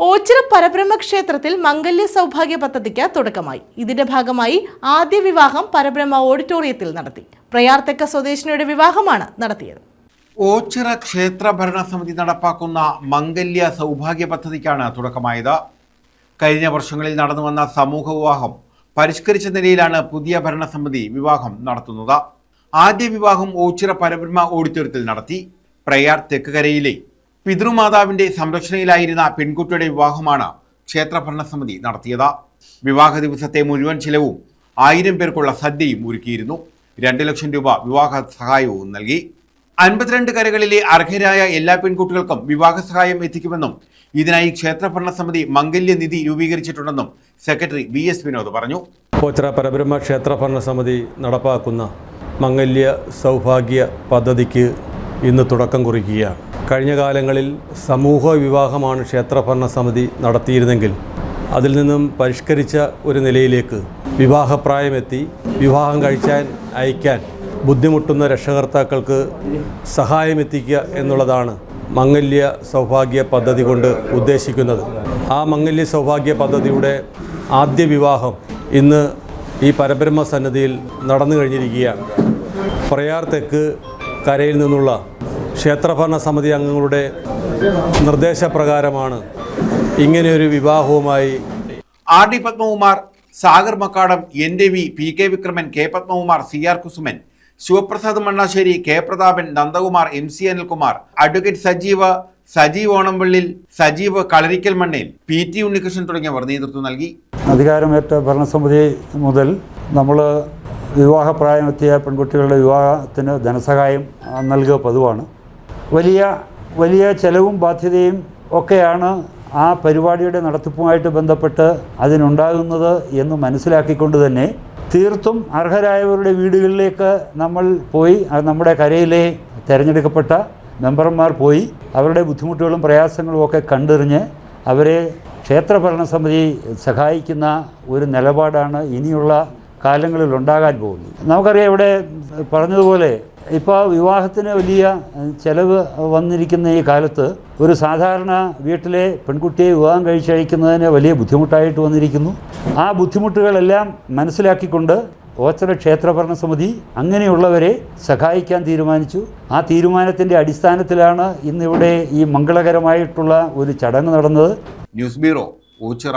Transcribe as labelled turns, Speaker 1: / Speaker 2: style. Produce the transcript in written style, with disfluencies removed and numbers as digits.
Speaker 1: ഓച്ചിറ പരബ്രഹ്മ ക്ഷേത്രത്തിൽ മംഗല്യ സൗഭാഗ്യ പദ്ധതിക്ക് തുടക്കമായി. ഇതിന്റെ ഭാഗമായി ആദ്യ വിവാഹം പരബ്രഹ്മ ഓഡിറ്റോറിയത്തിൽ നടത്തി. പ്രയാർ തെക്ക സ്വദേശിനിയുടെ വിവാഹമാണ് നടത്തിയത്.
Speaker 2: ഓച്ചിറ ക്ഷേത്ര ഭരണസമിതി നടപ്പാക്കുന്ന മംഗല്യ സൗഭാഗ്യ പദ്ധതിക്കാണ് തുടക്കമായത്. കഴിഞ്ഞ വർഷങ്ങളിൽ നടന്നുവന്ന സമൂഹ വിവാഹം പരിഷ്കരിച്ച നിലയിലാണ് പുതിയ ഭരണസമിതി വിവാഹം നടത്തുന്നത്. ആദ്യ വിവാഹം ഓച്ചിറ പരബ്രഹ്മ ഓഡിറ്റോറിയത്തിൽ നടത്തി. പ്രയാർ തെക്കുകരയിലെ പിതൃമാതാവിന്റെ സംരക്ഷണയിലായിരുന്ന പെൺകുട്ടിയുടെ വിവാഹമാണ് ക്ഷേത്ര ഭരണസമിതി നടത്തിയത്. വിവാഹ ദിവസത്തെ മുഴുവൻ ചിലവും 1000 പേർക്കുള്ള സദ്യയും ഒരുക്കിയിരുന്നു. 2 ലക്ഷം രൂപ വിവാഹ സഹായവും നൽകി. 52 കരകളിലെ അർഹരായ എല്ലാ പെൺകുട്ടികൾക്കും വിവാഹ സഹായം എത്തിക്കുമെന്നും ഇതിനായി ക്ഷേത്ര ഭരണസമിതി മംഗല്യ നിധി രൂപീകരിച്ചിട്ടുണ്ടെന്നും സെക്രട്ടറി BS വിനോദ് പറഞ്ഞു.
Speaker 3: ഓച്ചിറ പരബ്രഹ്മ ക്ഷേത്ര ഭരണസമിതി നടപ്പാക്കുന്ന മംഗല്യ സൗഭാഗ്യ പദ്ധതിക്ക് ഇന്ന് തുടക്കം കുറിക്കുകയാണ്. കഴിഞ്ഞ കാലങ്ങളിൽ സമൂഹ വിവാഹമാണ് ക്ഷേത്ര ഭരണസമിതി നടത്തിയിരുന്നെങ്കിൽ അതിൽ നിന്നും പരിഷ്കരിച്ച ഒരു നിലയിലേക്ക് വിവാഹപ്രായമെത്തി വിവാഹം കഴിച്ചാൻ അയക്കാൻ ബുദ്ധിമുട്ടുന്ന രക്ഷകർത്താക്കൾക്ക് സഹായമെത്തിക്കുക എന്നുള്ളതാണ് മംഗല്യ സൗഭാഗ്യ പദ്ധതി കൊണ്ട് ഉദ്ദേശിക്കുന്നത്. ആ മംഗല്യ സൗഭാഗ്യ പദ്ധതിയുടെ ആദ്യ വിവാഹം ഇന്ന് ഈ പരബ്രഹ്മ സന്നിധിയിൽ നടന്നു കഴിഞ്ഞിരിക്കുകയാണ്. പ്രയാർ തെക്ക് കരയിൽ നിന്നുള്ള ക്ഷേത്രഭരണ സമിതി അംഗങ്ങളുടെ നിർദ്ദേശപ്രകാരമാണ് ഇങ്ങനെയൊരു വിവാഹവുമായി
Speaker 2: RD Padmakumar, Sagar Makkadam, NDV, PK Vikraman, K Padmakumar, CR Kusuman, Sivaprasad Mannassery, K Prathapan, Nandakumar, MC Anilkumar, advocate Sajeev Onampallil, Sajeev Kalarikkal Mannayil, PT Unnikrishnan തുടങ്ങിയവർ നേതൃത്വം നൽകി.
Speaker 4: അധികാരമേറ്റ ഭരണസമിതി മുതൽ നമ്മൾ വിവാഹപ്രായമെത്തിയ പെൺകുട്ടികളുടെ വിവാഹത്തിന് ധനസഹായം നൽകുക പതിവാണ്. വലിയ ചെലവും ബാധ്യതയും ഒക്കെയാണ് ആ പരിപാടിയുടെ നടത്തിപ്പുമായിട്ട് ബന്ധപ്പെട്ട് അതിനുണ്ടാകുന്നത് എന്ന് മനസ്സിലാക്കിക്കൊണ്ട് തന്നെ തീർത്തും അർഹരായവരുടെ വീടുകളിലേക്ക് നമ്മൾ പോയി, നമ്മുടെ കരയിലെ തിരഞ്ഞെടുക്കപ്പെട്ട മെമ്പർമാർ പോയി അവരുടെ ബുദ്ധിമുട്ടുകളും പ്രയാസങ്ങളും ഒക്കെ കണ്ടറിഞ്ഞ് അവരെ ക്ഷേത്ര ഭരണസമിതി സഹായിക്കുന്ന ഒരു നിലപാടാണ് ഇനിയുള്ള കാലങ്ങളിൽ ഉണ്ടാകാൻ പോകുന്നത്. നമുക്കറിയാം, ഇവിടെ പറഞ്ഞതുപോലെ ഇപ്പോൾ വിവാഹത്തിന് വലിയ ചെലവ് വന്നിരിക്കുന്ന ഈ കാലത്ത് ഒരു സാധാരണ വീട്ടിലെ പെൺകുട്ടിയെ വിവാഹം കഴിച്ചയക്കുന്നതിന് വലിയ ബുദ്ധിമുട്ടായിട്ട് വന്നിരിക്കുന്നു. ആ ബുദ്ധിമുട്ടുകളെല്ലാം മനസ്സിലാക്കിക്കൊണ്ട് ഓച്ചിറ ക്ഷേത്ര ഭരണസമിതി അങ്ങനെയുള്ളവരെ സഹായിക്കാൻ തീരുമാനിച്ചു. ആ തീരുമാനത്തിൻ്റെ അടിസ്ഥാനത്തിലാണ് ഇന്നിവിടെ ഈ മംഗളകരമായിട്ടുള്ള ഒരു ചടങ്ങ് നടന്നത്.
Speaker 2: News bureau, Ochira.